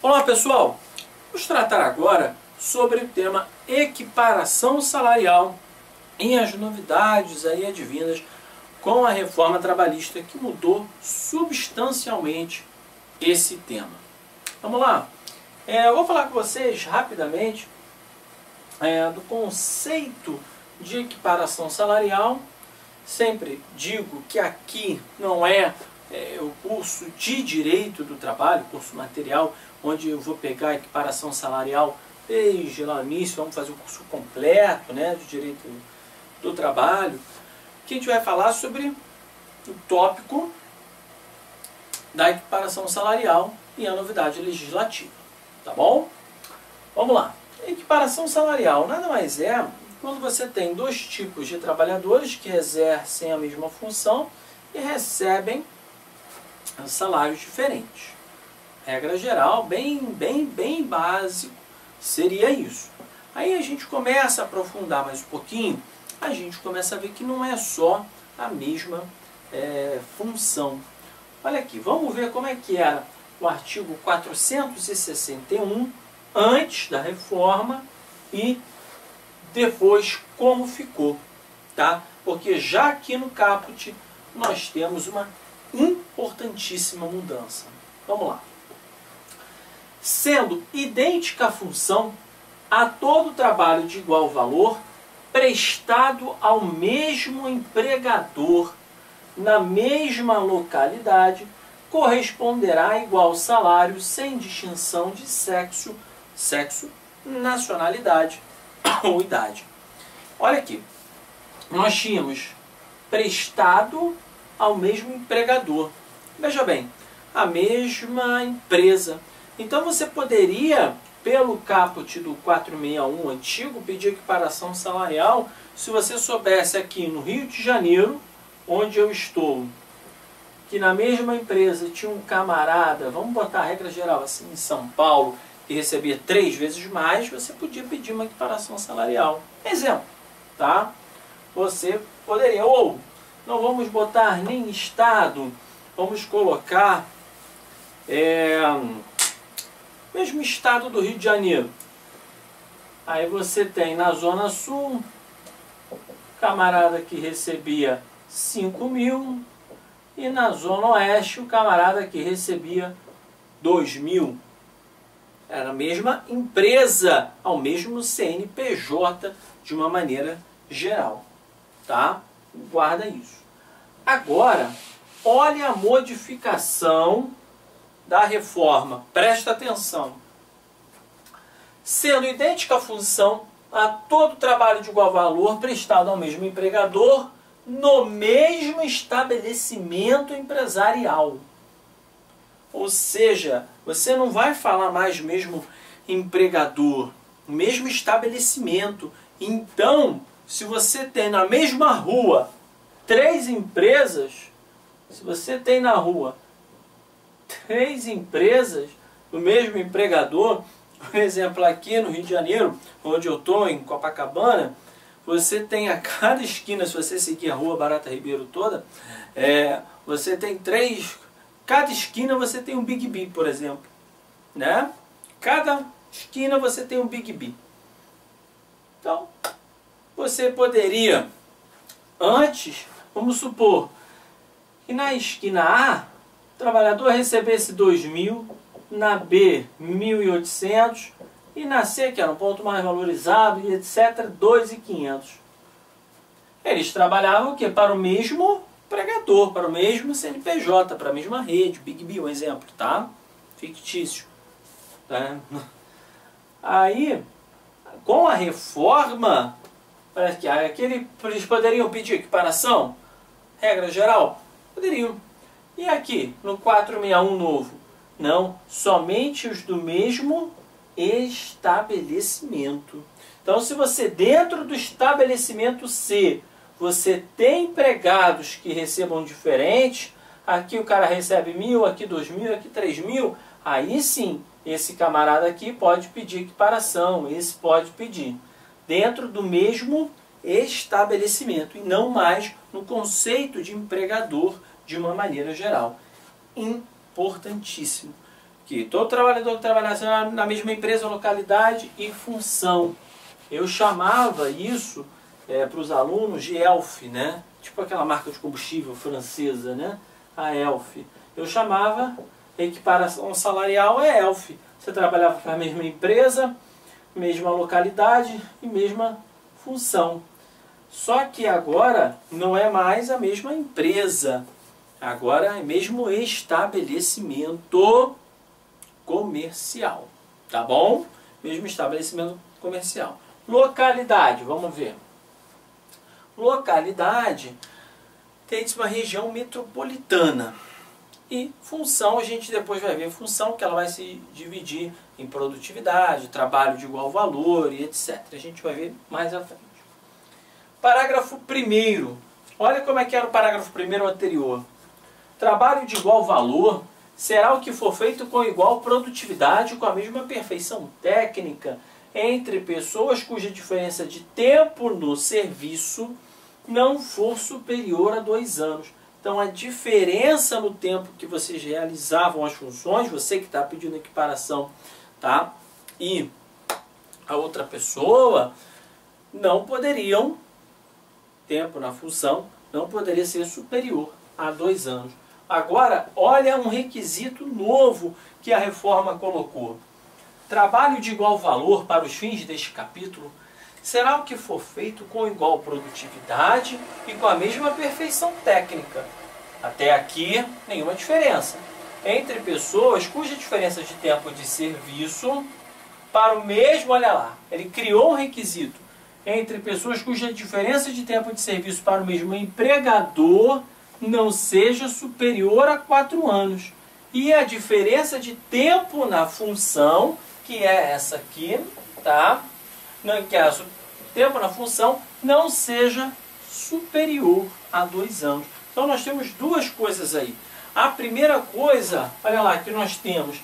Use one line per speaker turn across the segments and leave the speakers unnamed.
Olá pessoal, vamos tratar agora sobre o tema equiparação salarial e as novidades aí advindas com a reforma trabalhista que mudou substancialmente esse tema. Vamos lá, eu vou falar com vocês rapidamente do conceito de equiparação salarial. Sempre digo que aqui não é o curso de Direito do Trabalho, curso material, onde eu vou pegar a equiparação salarial desde lá no início, vamos fazer o curso completo, né, de Direito do Trabalho, que a gente vai falar sobre o tópico da equiparação salarial e a novidade legislativa, tá bom? Vamos lá. Equiparação salarial nada mais é quando você tem dois tipos de trabalhadores que exercem a mesma função e recebem salários diferentes. Regra geral, bem básico, seria isso. Aí a gente começa a aprofundar mais um pouquinho, a gente começa a ver que não é só a mesma função. Olha aqui, vamos ver como é que era o artigo 461 antes da reforma e depois como ficou, tá? Porque já aqui no caput nós temos uma importantíssima mudança. Vamos lá. Sendo idêntica a função a todo trabalho de igual valor prestado ao mesmo empregador na mesma localidade, corresponderá a igual salário sem distinção de sexo, nacionalidade ou idade. Olha aqui, nós tínhamos prestado ao mesmo empregador. Veja bem, a mesma empresa. Então você poderia, pelo caput do 461 antigo, pedir equiparação salarial se você soubesse aqui no Rio de Janeiro, onde eu estou, que na mesma empresa tinha um camarada, vamos botar a regra geral assim, em São Paulo, que recebia 3 vezes mais, você podia pedir uma equiparação salarial. Exemplo, tá? Você poderia, ou não vamos botar nem estado, vamos colocar mesmo estado do Rio de Janeiro. Aí você tem na Zona Sul, camarada que recebia 5.000, e na Zona Oeste o camarada que recebia 2.000. Era a mesma empresa, ao mesmo CNPJ de uma maneira geral, tá? Guarda isso. Agora, olha a modificação da reforma. Presta atenção. Sendo idêntica a função a todo trabalho de igual valor prestado ao mesmo empregador no mesmo estabelecimento empresarial. Ou seja, você não vai falar mais mesmo empregador, mesmo estabelecimento. Então, se você tem na mesma rua 3 empresas, se você tem na rua 3 empresas do mesmo empregador, por exemplo, aqui no Rio de Janeiro, onde eu estou, em Copacabana, você tem a cada esquina, se você seguir a rua Barata Ribeiro toda, você tem 3, cada esquina você tem um Big B, por exemplo, né? Cada esquina você tem um Big B. Então, você poderia, antes, vamos supor, que na esquina A, o trabalhador recebesse 2.000, na B 1.800 e na C, que era um ponto mais valorizado, e etc., 2.500. Eles trabalhavam o quê? Para o mesmo empregador, para o mesmo CNPJ, para a mesma rede, Big B, um exemplo, tá? Fictício. Tá? Aí, com a reforma, parece que eles poderiam pedir equiparação? Regra geral? Poderiam. E aqui, no 461 novo? Não, somente os do mesmo estabelecimento. Então, se você dentro do estabelecimento C, você tem empregados que recebam diferentes, aqui o cara recebe 1.000, aqui 2.000, aqui 3.000, aí sim, esse camarada aqui pode pedir equiparação, esse pode pedir. Dentro do mesmo estabelecimento e não mais no conceito de empregador de uma maneira geral. Importantíssimo. que todo trabalhador que trabalhasse na mesma empresa, localidade e função. Eu chamava isso para os alunos de ELF, né? Tipo aquela marca de combustível francesa, né? A ELF. Eu chamava equiparação salarial é ELF. Você trabalhava para a mesma empresa, mesma localidade e mesma função. Só que agora não é mais a mesma empresa. Agora é mesmo estabelecimento comercial. Tá bom? Mesmo estabelecimento comercial. Localidade, vamos ver. Localidade tem uma região metropolitana. E função, a gente depois vai ver função, que ela vai se dividir em produtividade, trabalho de igual valor e etc. A gente vai ver mais à frente. Parágrafo 1º. Olha como é que era o parágrafo 1º anterior. Trabalho de igual valor será o que for feito com igual produtividade, com a mesma perfeição técnica, entre pessoas cuja diferença de tempo no serviço não for superior a 2 anos. Então a diferença no tempo que vocês realizavam as funções, você que está pedindo equiparação, tá? E a outra pessoa, não poderiam, tempo na função, não poderia ser superior a 2 anos. Agora, olha um requisito novo que a reforma colocou. Trabalho de igual valor para os fins deste capítulo será o que for feito com igual produtividade e com a mesma perfeição técnica. Até aqui, nenhuma diferença. Entre pessoas cuja diferença de tempo de serviço para o mesmo, olha lá, ele criou um requisito. Entre pessoas cuja diferença de tempo de serviço para o mesmo empregador não seja superior a 4 anos. E a diferença de tempo na função, que é essa aqui, tá? Que é o tempo na função, não seja superior a 2 anos. Então nós temos duas coisas aí. A primeira coisa, olha lá, que nós temos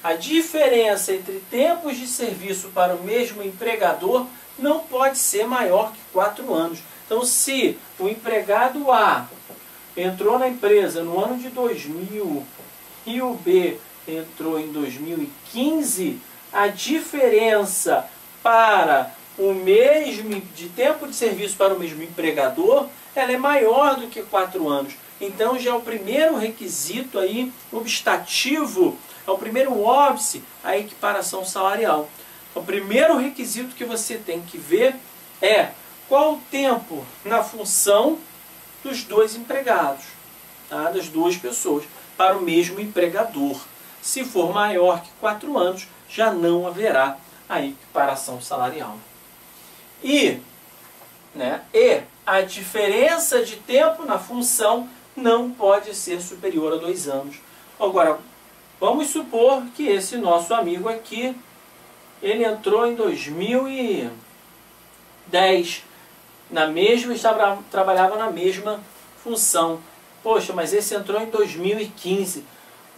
a diferença entre tempos de serviço para o mesmo empregador não pode ser maior que 4 anos. Então se o empregado A entrou na empresa no ano de 2000 e o B entrou em 2015, a diferença para o mesmo de tempo de serviço para o mesmo empregador, ela é maior do que 4 anos. Então já é o primeiro requisito aí, obstativo, é o primeiro óbice à equiparação salarial. O primeiro requisito que você tem que ver é qual o tempo na função dos dois empregados, tá? Das duas pessoas, para o mesmo empregador. Se for maior que 4 anos, já não haverá a equiparação salarial. E a diferença de tempo na função não pode ser superior a 2 anos. Agora, vamos supor que esse nosso amigo aqui, ele entrou em 2010, trabalhava na mesma função. Poxa, mas esse entrou em 2015.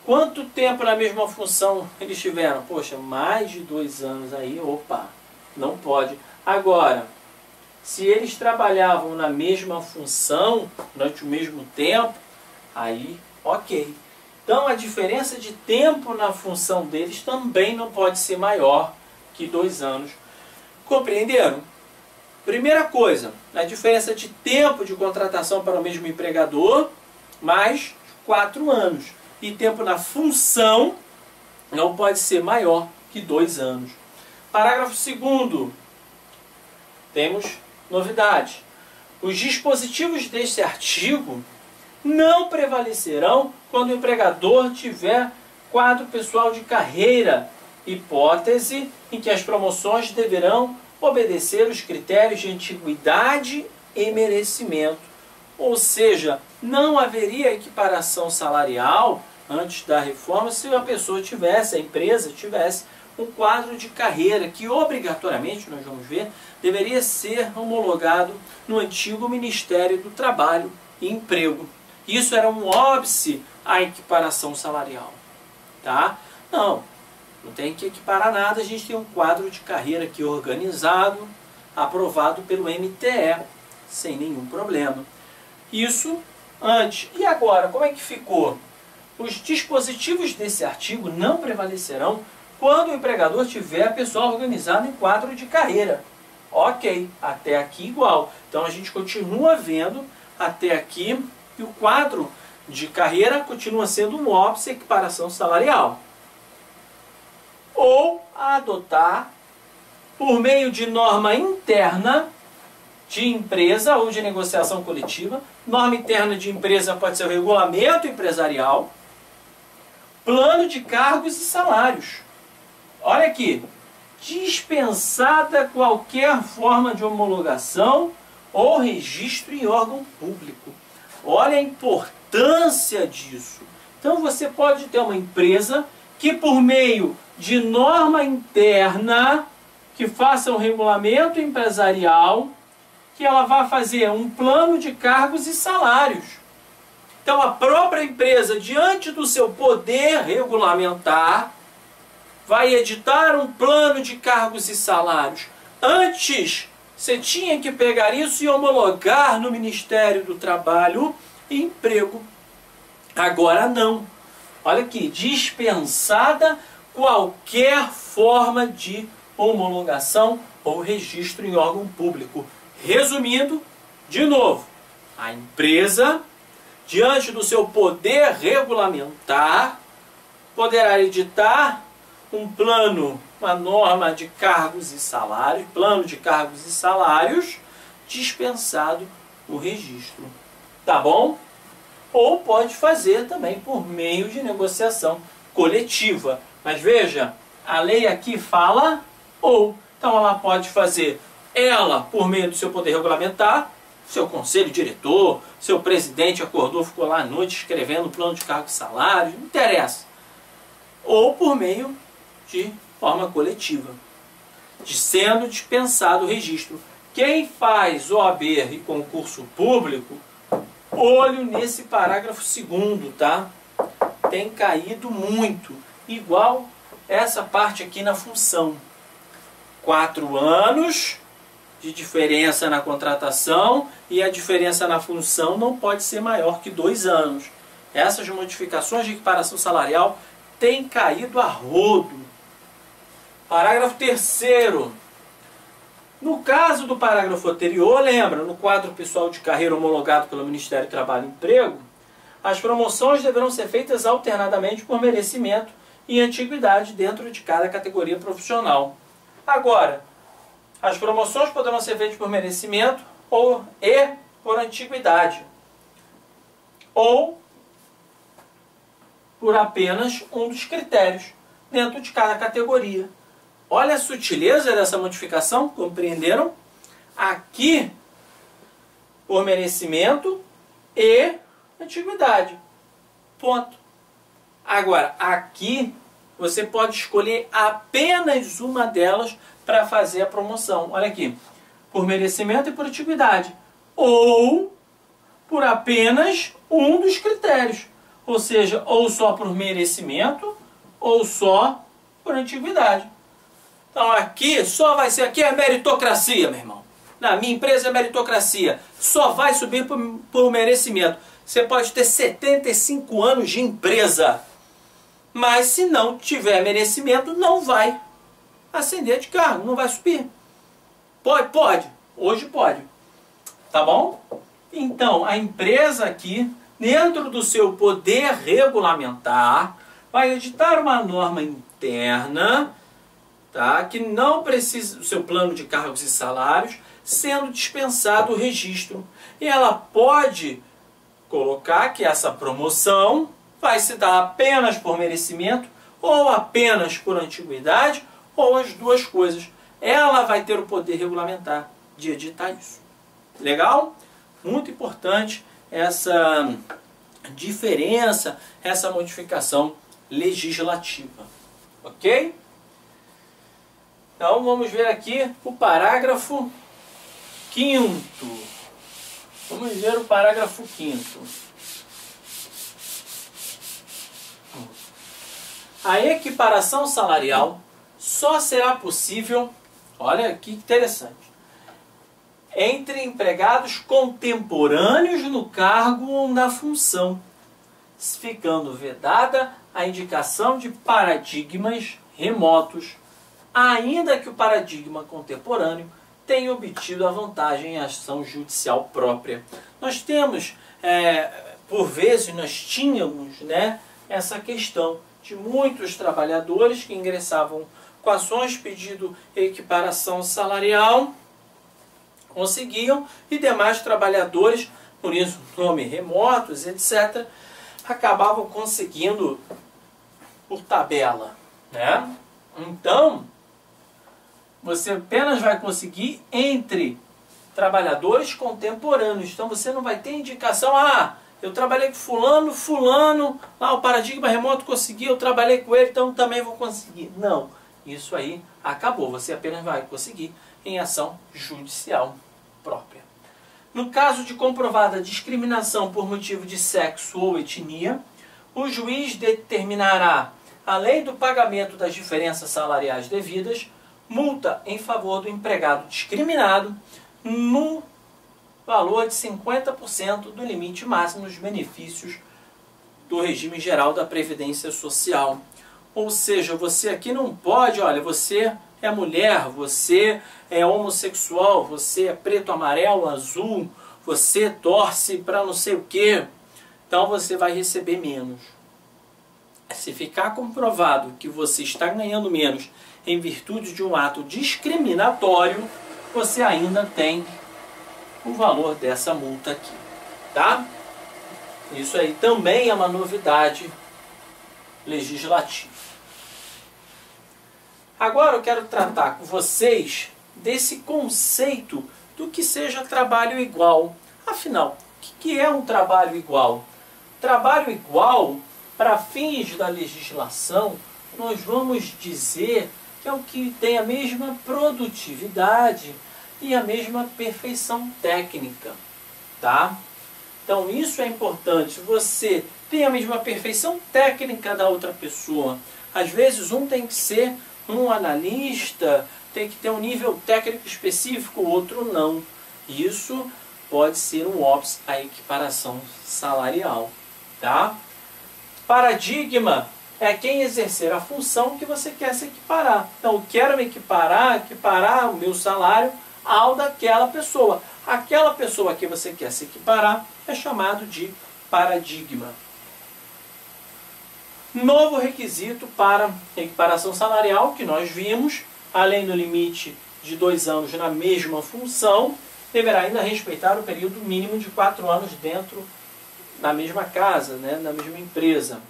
Quanto tempo na mesma função eles tiveram? Poxa, mais de 2 anos aí, opa, não pode. Agora, se eles trabalhavam na mesma função, durante o mesmo tempo, aí, ok. Então, a diferença de tempo na função deles também não pode ser maior que 2 anos. Compreenderam? Primeira coisa, a diferença de tempo de contratação para o mesmo empregador, mais 4 anos. E tempo na função não pode ser maior que 2 anos. Parágrafo 2º. Temos novidade. Os dispositivos deste artigo não prevalecerão quando o empregador tiver quadro pessoal de carreira, hipótese em que as promoções deverão obedecer os critérios de antiguidade e merecimento. Ou seja, não haveria equiparação salarial antes da reforma se a pessoa tivesse, a empresa tivesse um quadro de carreira que obrigatoriamente, nós vamos ver, deveria ser homologado no antigo Ministério do Trabalho e Emprego. Isso era um óbice à equiparação salarial. Tá? Não tem que equiparar nada, a gente tem um quadro de carreira aqui organizado, aprovado pelo MTE, sem nenhum problema. Isso antes. E agora, como é que ficou? Os dispositivos desse artigo não prevalecerão quando o empregador tiver pessoal organizado em quadro de carreira. Ok, até aqui igual. Então a gente continua vendo até aqui que o quadro de carreira continua sendo um óbice equiparação salarial. Ou adotar, por meio de norma interna de empresa ou de negociação coletiva, norma interna de empresa pode ser o regulamento empresarial, plano de cargos e salários. Olha aqui, dispensada qualquer forma de homologação ou registro em órgão público. Olha a importância disso. Então você pode ter uma empresa que por meio de norma interna, que faça um regulamento empresarial, que ela vai fazer um plano de cargos e salários. Então a própria empresa, diante do seu poder regulamentar, vai editar um plano de cargos e salários. Antes, você tinha que pegar isso e homologar no Ministério do Trabalho e Emprego. Agora não. Olha aqui, dispensada qualquer forma de homologação ou registro em órgão público. Resumindo, de novo, a empresa, diante do seu poder regulamentar, poderá editar um plano, uma norma de cargos e salários, plano de cargos e salários, dispensado o registro. Tá bom? Ou pode fazer também por meio de negociação coletiva. Mas veja, a lei aqui fala ou. Então ela pode fazer ela por meio do seu poder regulamentar, seu conselho diretor, seu presidente acordou, ficou lá à noite escrevendo o plano de cargos e salários, não interessa. Ou por meio de forma coletiva, sendo dispensado o registro. Quem faz OAB e concurso público, olho nesse parágrafo 2º, tá? Tem caído muito, igual essa parte aqui na função. 4 anos de diferença na contratação e a diferença na função não pode ser maior que 2 anos. Essas modificações de equiparação salarial têm caído a rodo. Parágrafo 3º. No caso do parágrafo anterior, lembra, no quadro pessoal de carreira homologado pelo Ministério do Trabalho e Emprego, as promoções deverão ser feitas alternadamente por merecimento e antiguidade dentro de cada categoria profissional. Agora, as promoções poderão ser feitas por merecimento e por antiguidade, ou por apenas um dos critérios dentro de cada categoria. Olha a sutileza dessa modificação, compreenderam? Aqui, por merecimento e antiguidade. Ponto. Agora, aqui, você pode escolher apenas uma delas para fazer a promoção. Olha aqui, por merecimento e por antiguidade. Ou por apenas um dos critérios. Ou seja, ou só por merecimento, ou só por antiguidade. Então aqui, só vai ser aqui a meritocracia, meu irmão. Na minha empresa é meritocracia. Só vai subir por merecimento. Você pode ter 75 anos de empresa. Mas se não tiver merecimento, não vai ascender de cargo, não vai subir. Pode, pode. Hoje pode. Tá bom? Então, a empresa aqui, dentro do seu poder regulamentar, vai editar uma norma interna, tá, que não precisa do seu plano de cargos e salários, sendo dispensado o registro. E ela pode colocar que essa promoção vai se dar apenas por merecimento, ou apenas por antiguidade, ou as duas coisas. Ela vai ter o poder regulamentar de editar isso. Legal? Muito importante essa diferença, essa modificação legislativa. Ok? Então vamos ver aqui o parágrafo 5º. Vamos ver o parágrafo 5º. A equiparação salarial só será possível, olha que interessante, entre empregados contemporâneos no cargo ou na função, ficando vedada a indicação de paradigmas remotos, ainda que o paradigma contemporâneo tenha obtido a vantagem em ação judicial própria. Nós temos, por vezes, nós tínhamos, né, essa questão de muitos trabalhadores que ingressavam com ações pedindo equiparação salarial, conseguiam, e demais trabalhadores, por isso nome remotos, etc., acabavam conseguindo por tabela, né? Então, você apenas vai conseguir entre trabalhadores contemporâneos. Então você não vai ter indicação, eu trabalhei com fulano, lá o paradigma remoto conseguiu, eu trabalhei com ele, então também vou conseguir. Não, isso aí acabou. Você apenas vai conseguir em ação judicial própria. No caso de comprovada discriminação por motivo de sexo ou etnia, o juiz determinará, além do pagamento das diferenças salariais devidas, multa em favor do empregado discriminado no valor de 50% do limite máximo dos benefícios do regime geral da Previdência Social. Ou seja, você aqui não pode, olha, você é mulher, você é homossexual, você é preto, amarelo, azul, você torce para não sei o quê, então você vai receber menos. Se ficar comprovado que você está ganhando menos em virtude de um ato discriminatório, você ainda tem o valor dessa multa aqui, tá? Isso aí também é uma novidade legislativa. Agora eu quero tratar com vocês desse conceito do que seja trabalho igual. Afinal, o que é um trabalho igual? Trabalho igual, para fins da legislação, nós vamos dizer que é o que tem a mesma produtividade e a mesma perfeição técnica, tá? Então isso é importante. Você tem a mesma perfeição técnica da outra pessoa. Às vezes um tem que ser um analista, tem que ter um nível técnico específico, o outro não. Isso pode ser um óbice à equiparação salarial, tá? Paradigma é quem exercer a função que você quer se equiparar. Então, eu quero me equiparar o meu salário ao daquela pessoa. Aquela pessoa que você quer se equiparar é chamado de paradigma. Novo requisito para equiparação salarial que nós vimos, além do limite de 2 anos na mesma função, deverá ainda respeitar o período mínimo de 4 anos dentro da mesma casa, né, na mesma empresa.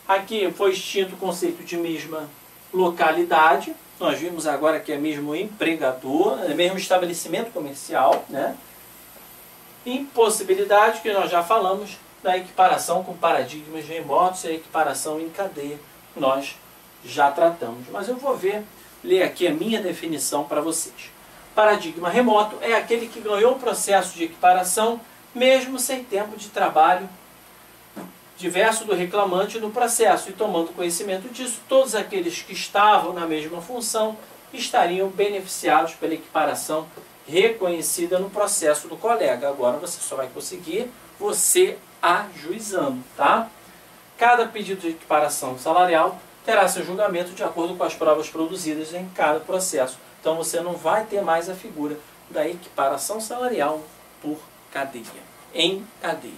Aqui foi extinto o conceito de mesma localidade. Nós vimos agora que é mesmo empregador, é mesmo estabelecimento comercial, né? Impossibilidade, que nós já falamos, da equiparação com paradigmas remotos e a equiparação em cadeia, nós já tratamos. Mas eu vou ler aqui a minha definição para vocês. Paradigma remoto é aquele que ganhou o processo de equiparação mesmo sem tempo de trabalho diverso do reclamante no processo, e tomando conhecimento disso, todos aqueles que estavam na mesma função estariam beneficiados pela equiparação reconhecida no processo do colega. Agora você só vai conseguir você ajuizando, tá? Cada pedido de equiparação salarial terá seu julgamento de acordo com as provas produzidas em cada processo. Então você não vai ter mais a figura da equiparação salarial por cadeia, em cadeia,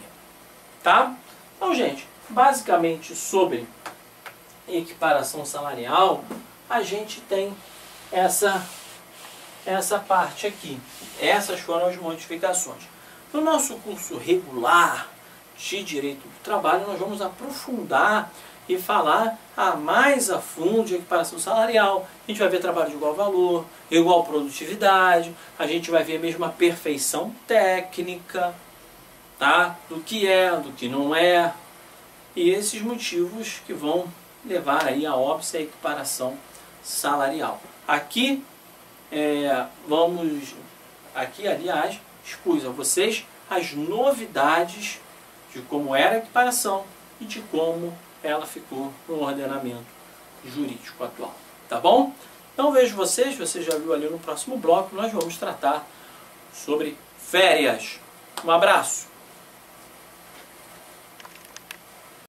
tá? Então, gente, basicamente sobre equiparação salarial, a gente tem essa parte aqui. Essas foram as modificações. No nosso curso regular de Direito do Trabalho, nós vamos aprofundar e falar mais a fundo de equiparação salarial. A gente vai ver trabalho de igual valor, igual produtividade, a gente vai ver mesmo a perfeição técnica, tá? Do que é, do que não é, e esses motivos que vão levar aí a óbice e a equiparação salarial. Aqui, aliás, expus a vocês as novidades de como era a equiparação e de como ela ficou no ordenamento jurídico atual. Tá bom? Então vejo vocês, você já viu ali no próximo bloco, nós vamos tratar sobre férias. Um abraço!